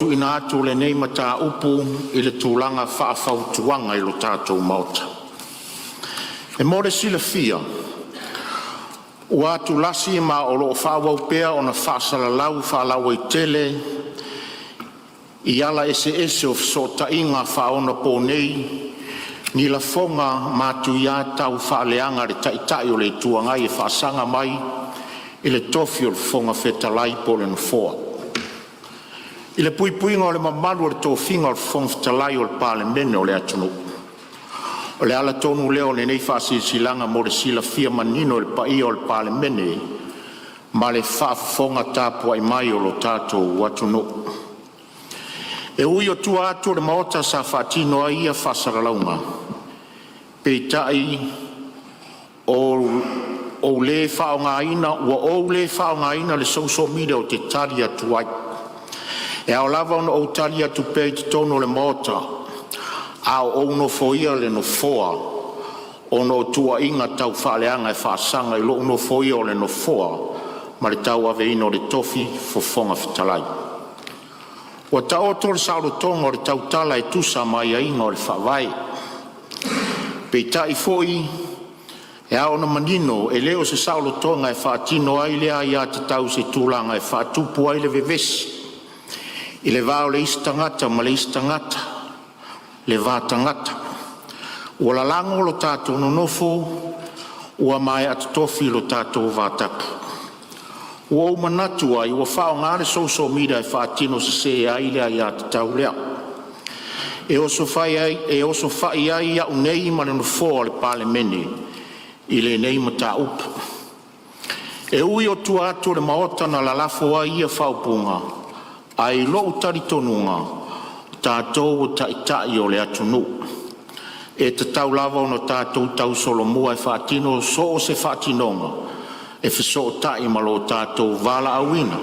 Ina atu le nei mata upu i le tūlanga whaafautuanga i lo tātou maota. E more sila fia, ua atu lasi ma o lo whaawau pea o na whaasala lau whaalau i tele, i ala ese o so inga whaona po nei, ni la fonga matu ia tau whaaleanga re taitai o le tuangai e whaasanga mai, i le tofi o le Fofogafetalai po le nofoa. I le puipuinga o le Mamalu o le tōwhinga o le Fofogafetalai o le Palemene o le atunu. O le ala tonu leo le nei whaasisilanga mo le sila fia manino o le paia o le Palemene, ma le whaafonga tāpua i mai o lo tātou atunu. E ui o tua atu le maota sa whaatino a ia whaasaralaunga. Peitai o le whaongaina, o le whaongaina le social media o te tari atuai. E ao lava ono o tali atu pei te tono le maota, ao ono foia le no foa, ono tua inga tau whaaleanga e whaasanga i lo ono foia o le no foa, ma le tau ave ino le tofi Fofogafetalai. Ua tau oto le sauro tonga o le tau tala e tusa mai a inga o le whawai. Pei tai foi, e ao na manino, e leo se sauro tonga e whaatino ai lea ia te tau se tūlanga e whaatupu ai le vevesi. I le vāo le istangata ma le istangata, le vātangata. Ua la lango lo tātou nonofo, ua mai atu tofi lo tātou vātapu. Ua umanatua i ua whao ngāre social media e whātino se ai lea ia te tau lea. E oso whai ai ia unei ma le nofo le Palemene, i le nei mata upu. E ui o tua atu le maota na la lafo ai ia whaupunga, ai lo tari tonunga tātou o taitai o le atunu. E te tau lava ono tātou tau solomua e whaatino so o se whaatinonga e whiso o tai malo tātou wala awina.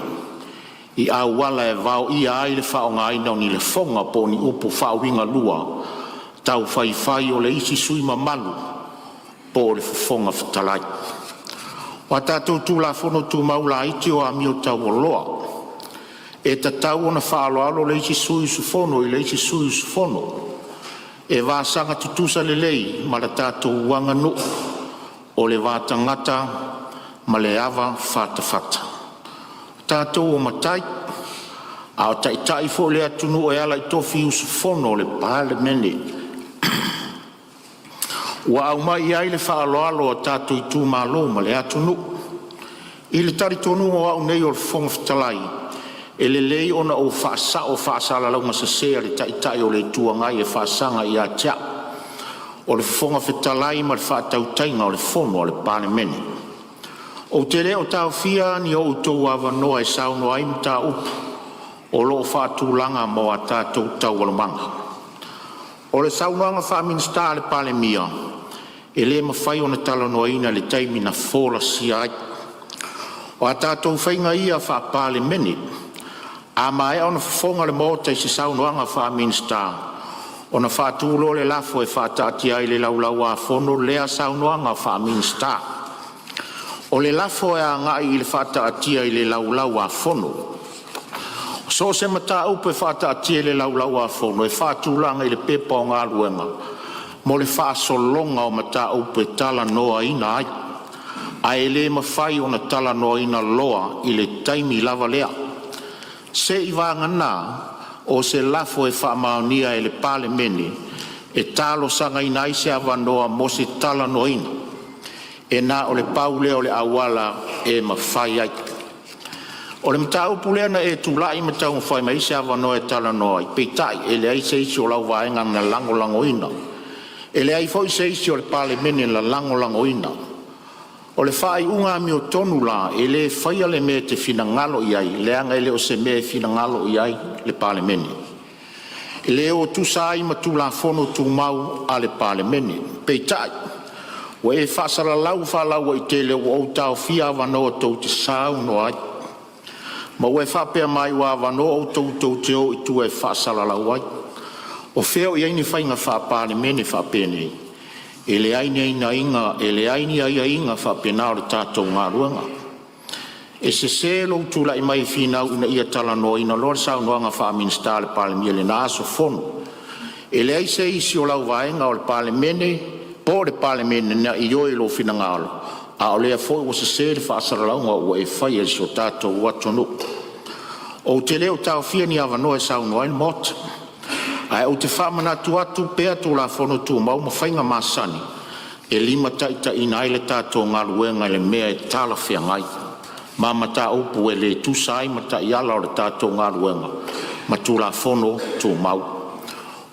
I au wala e vau ia ai le whaonga aina o ni le fonga po ni upu whaowinga lua tau whai o le isi sui Mamalu po le Fofogafetalai. Wa tātou tū la fono tū maula iti o amio tau o loa. E tatau ona whaaloalo le isi sui sufono i le isi sui sufono. E vāsanga tutusa le lei ma le tātou wanganu o le vātangata ma le awa whātawhata. Tātou o matai, a o taitai fo le atunu e ala i tofi usufono le Palemene. Ua au mai ai le whaaloalo o tātou i tū mālo ma le atunu. I le taritonu o au nei o le Fofogafetalai, e le lei ona o whaasala launga sa sea le taitai o le tuangai e whaasanga i a tia. O le Fofogafetalai ma le whaatautainga o le fono o le Palemene. O te leo tau fia ni o utou awanoa e sauno ai mta upu o lo whaatulanga mo a tātou tau alamanga. O le saunoanga whaaminsta le Palemia e le mawhai o na talanoaina le taimina fola si ai. O a tātou whainga ia wha Palemene a mai ona fonga le mota i se saunoanga whaaminsta. O na whaatulo le lafo e whaatati ai le laulau a fono lea saunoanga whaaminsta. O le lafo e a ngai i le whaatati ai le laulau a fono. So se mata upe whaatati ai le laulau a fono e whaatulanga i le pepa o ngā ruenga. Mo le whaasolonga o mata upe tala noa ina ai. A e le mawhai o na tala noa ina loa i le taimi lava lea. Se i wāngana o se lafo e whaamaonia e le Palemene e talo sanga ina i se awanoa mo se tala noina. E nā o le paule o le awala e mawhai ai. O le mta upulena e tūlai mta umwhai ma i se awanoa e tala noa i peitai e le ai se isi o lau vaenga na lango ina. E le ai foi se isi o le Palemene na lango ina. O le whai unga mi o tonu la, e le whaia le me te whina ngalo i ai, le anga ele o se me whina ngalo i ai, le Palemene. E le o tu sai ma tu la fono tu mau a le Palemene, peitai. O e whasara lau whalau i te leo o tau fia wanoa tau te sau no ai. Ma o e whapea mai wa wanoa o tau te o i tu e whasara lau ai. O wheo i aini whainga wha Palemene whapea nei. E le aini aina inga whapena o le tātou ngā ruanga. E se lo tula I mai fina una ia talano ina lor sa noanga fa minsta le Palemene na aso fono. E le ai se isi o lau vaenga o le Palemene, po le Palemene na I oi lo fina ngalo. A o lea foi o se le fa asaralaunga o e fai e so tato watonu. O te leo tau fia ni avanoe sa unoain mot. Ai o te whamanatu atu pea tu la fono tu mau ma whainga masani. E lima taita ina ai le tato ngā luenga le mea e tala fia ngai. Mama ta upu e le tu sai ma ta iala o le tato ngā luenga. Ma tu la fono tu mau.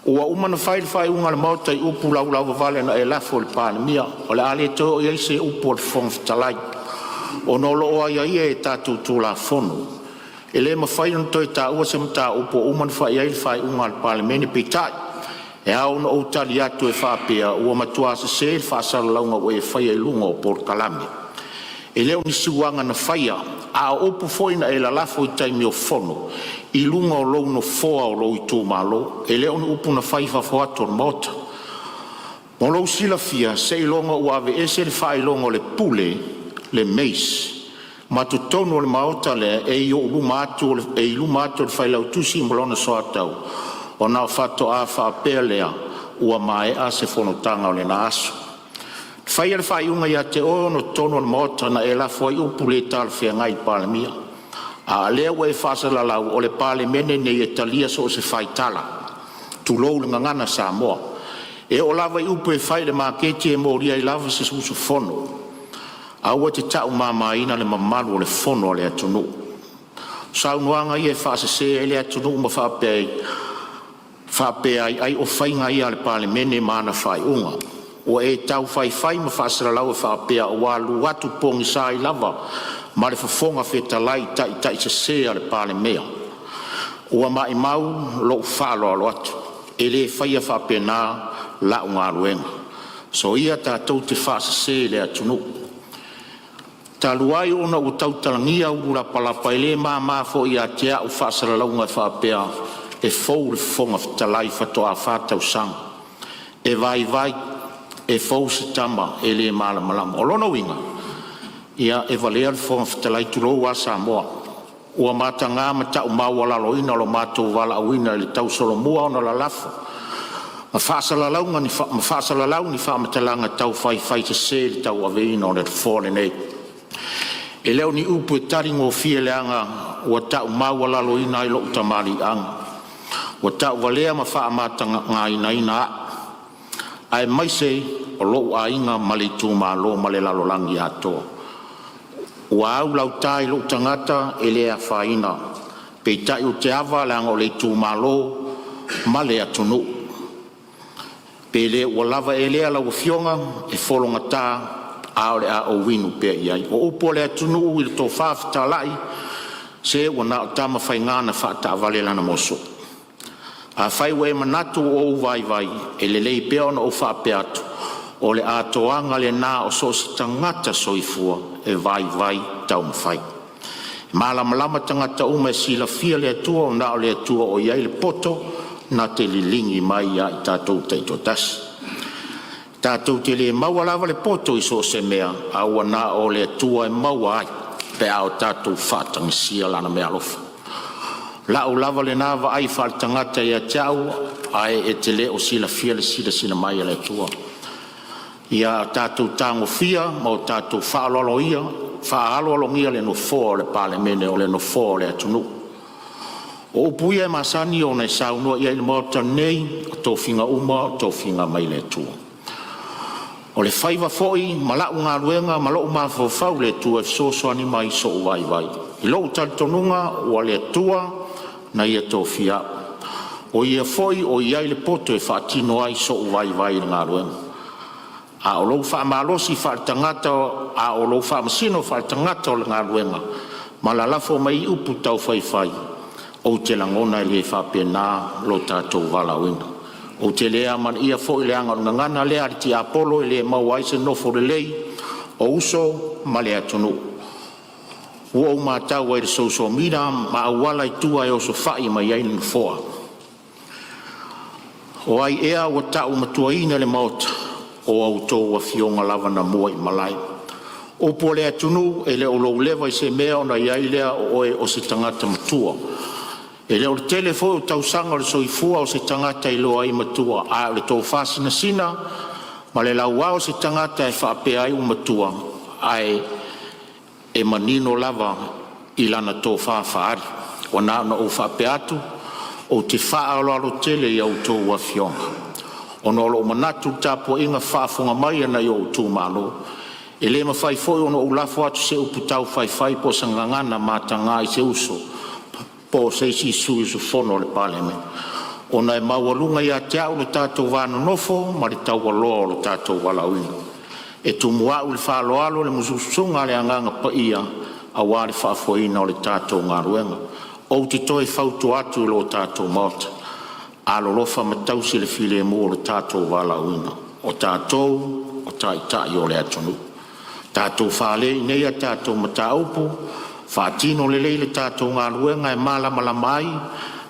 Ua umana whai unga le mau tai upu lau vale na e lafo le Palemia. O le ale to o iei se upu o le Fofogafetalai. O nolo o ai ai e tato tu la fono. E le mawhai no toi ta ua se mta upo umana whai unga le Palemene pitai. E au no o tali atu e whapea ua matua se whaasara launga o e whai e lunga o Port Kalame. E leo ni siwanga na whaia a upo foina e la lafo I taimi o fono I lunga o louno foa o lou I tū malo. E leo ni upo na whai whafoato na mota. Mo lou sila fia se ilonga uave e se le whai longa o le pule le meis. Ma tu tono le maota le e I o lumatu le whailau tusi molona soatau. O nao whato a whapea lea ua mai a se whanotanga o le na aso. Whaia le whaiunga ia te ono tono le maota na e la fwai upu le tal whea ngai Palemia. A lea ua e whasala lau o le Palemene ne e talia so se whaitala. Tu lou le ngangana Samoa. E o lava I upu e whai le maketi e moria I lava se susu fono. Aua te tau mamaina le Mamalu o le fono o le atunu. Saunoanga I e whaasese e le atunu ma whapea ai o whainga ia le Palemene mana whai unga. O e tau whai ma whaasara lau e whapea o walu watu pongi sa I lava ma le Fofogafetalai tai se sea le Palemea. Ua mai mau lo whalo alo atu. E le whaia whapea nā la unga ruenga. So ia tātou te whaasese le atunu. Taluai ona o tautalangia ura palapa ele ma fo ia te au whaasara launga whapea e fou le Fofogafetalai whatoa whātau sang. E vai e fou se tama e le malamalama. O lona winga, ia e valea le Fofogafetalai tulou a Samoa. Ua mata ngā mata o maua laloina lo mātou wala awina le tau solomua ona la lafo. Ma whaasala lau ni whamatalanga tau whai te se le tau aveina o le fōle nei. E leo ni upu e taringo fie leanga ua tau maua laloina I lo utamari anga. Ua tau walea ma wha amata ngā ina a. Ai maise o lo a inga mali tū malo male lalolangi atoa. Ua au lau tai lo tangata e lea whaina. Pei tai o te awa leanga o le tū malo male atunu. Pe le ua lava e lea lau fionga e wholonga tā aore a o winu pe iai. O upo le atunu I to Fofogafetalai se ua na o tama whaingana whata avale lana moso. A whai we manatu o vai e le lei pea ona o whape atu o le atoanga le nā o so se tangata soifua e vai tau mawhai. Malama tangata uma e sila fia le atua o na o le atua o iai le poto na te lilingi mai ia I tātou teito tasi. Tātou te le maua lava le poto I so se mea a ua na o le atua e maua ai pe ao tātou whatang sia lana mea lofa. La o lava le nava ai whal tangata ia tau ai e te le o sila fia le sila mai le atua. Ia tātou tango fia ma o tātou whaaloloia le no fōa le Palemene o le no fōa le atunu. O upuia e masani o nei saunua ia I le mota nei a tō whinga uma, tō whinga mai le atua. O le whaiva foi, malau ngā ruenga, malau mā whawhau le tua e sosoani mai so vai. I lou talitonunga o le atua na ia tō whia. O ia foi, o iai le poto e whaatino ai so vai ngā ruenga. A o lou whaamalosi whaatangata, a o lou whaamasino whaatangata o le ngā ruenga. Ma la lafo mai upu tau whai. O te langona e le whapena lo tātou wala wina. O te lea man ia fo I leanga ngangana lea ti Apollo I le mau aise nofo le lei o uso ma le atunu. Ua o mātau ai le social media ma awala I tua e o so whai mai ai na foa. O ai ea ua tau matua ina le maota o au tō wa fionga lava na mua I malai. o po le atunu e le o lo lewa i se mea ona iai lea o se tangata matua. E le o le telefo o tausanga o le soifua o se tangata i loa i matua a o le tō whasina sina ma le laua o se tangata e whaapea ai o matua ai e manino lava i lana tō whaafari o nāna o whaapea atu o te whaaloalo tele i au tō wafionga. O nolo o manatu tapo inga whaafonga mai ana i o tū malo. E le mawhai foi ono o lafo atu se uputau whai po sangangana mātanga i se uso po se isi sui su fono le Palemene. Ona e maualunga i a te au le tātou wāna nofo ma le tau waloa o le tātou walauina. E tu mua u le whaaloalo le mususunga le anganga pa ia a wāre whaafoina o le tātou ngā ruenga. O te toi Fautua atu lo tātou mauta. Alolofa matausi le file mo le tātou walauina. O tātou, o tai o le atonu. Tātou whale nei a tātou mataupu, whaatino le leile tātou ngā ruenga e malama mai,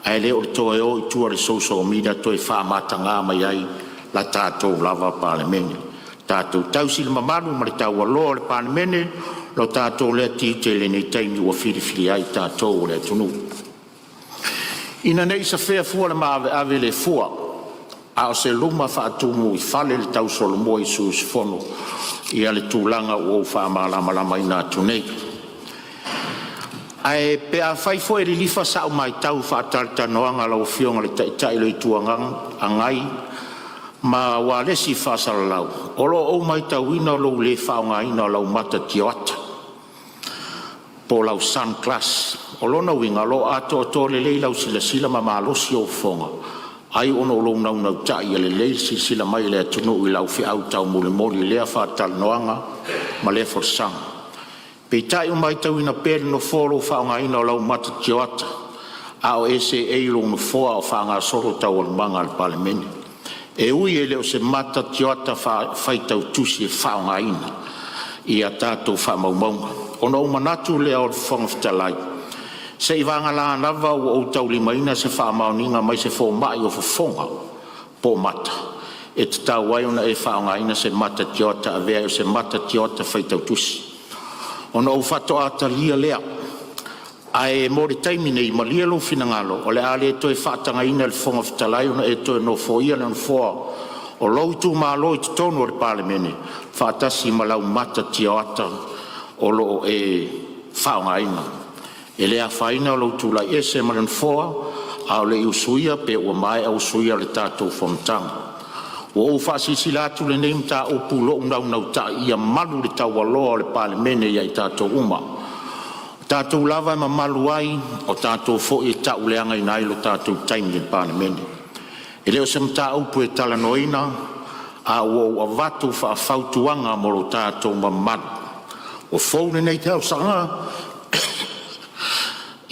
ai leo le toe o i tua le social media toi whaamata ngā mai ai la tātou lava Palemene. Tātou tausi le mamalu ma le tau aloa le Palemene, lo tātou le tite le nei taimi ua whiriwhiri ai tātou le atonu. Ina nei sa whea fua le maawe ave le fua, a o se luma whaatumu i whale le tau solo mo i su fono, i ale tūlanga o whaamalama i nā tunei. Ai pe a whaifo e rilifa sa o mai tau whaatarita noanga lau fionga le tai lo i tuangang angai, ma walesi whaasalalau. Olo o mai tau ina lo le whaonga ina lau mata tioata. Po lau sun class. Olona winga lo ato o tole lei lau sila ma malosi o fonga. Ai ono lo nau tai le lei sila mai le atunu i lau fi au tau mole lea whaatal noanga ma le forsanga. Pe tai o mai tau ina pere no folo whaonga ina o lau mata tioata. A o ese e lo no foa o whaanga soro tau o manga al Palemene. E ui e leo se mata tioata whaitau tusi e whaonga ina. I a tātou whaamaumaunga. Ono o manatu lea o Fofogafetalai. Se i vanga la lava o tau limaina se whaamauninga mai se fo mai o fofonga po mata. E te tau wai ona e whaonga ina se mata tiota a vea o se mata tiota whaitau tusi. Ono o whato ata lia lea. Ai mori taimine i malia lo finangalo. O le ale e toi whaatanga ina le Fofogafetalai ona e toi no fo ia le no foa. O loutu maa lo i te tonu o le Palemene. Whaatasi malau mata tiota o lo e whaonga ina. E lea whaina o loutu lai ese maran foa, au le usuia pe ua mai au usuia le tātou whamtanga. O au whaasisi lātu le neim tā o pulo unau tā ia malu le tau aloa o le Palemene ia i tātou uma. Tātou lava e mamalu ai, o tātou fo e tau leanga i nai lo tātou taimi le Palemene. E leo se mta upu e talanoina, a o avatu whaafautuanga mo lo tātou mamalu. O fōne nei tau sanga,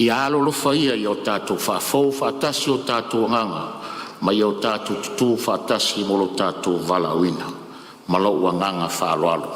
i alo lofa ia i o tātou whaafou whaatasi o tātou nganga, ma i o tātou tutu whaatasi mo lo tātou valawina, ma lo ua nganga whaaloalo.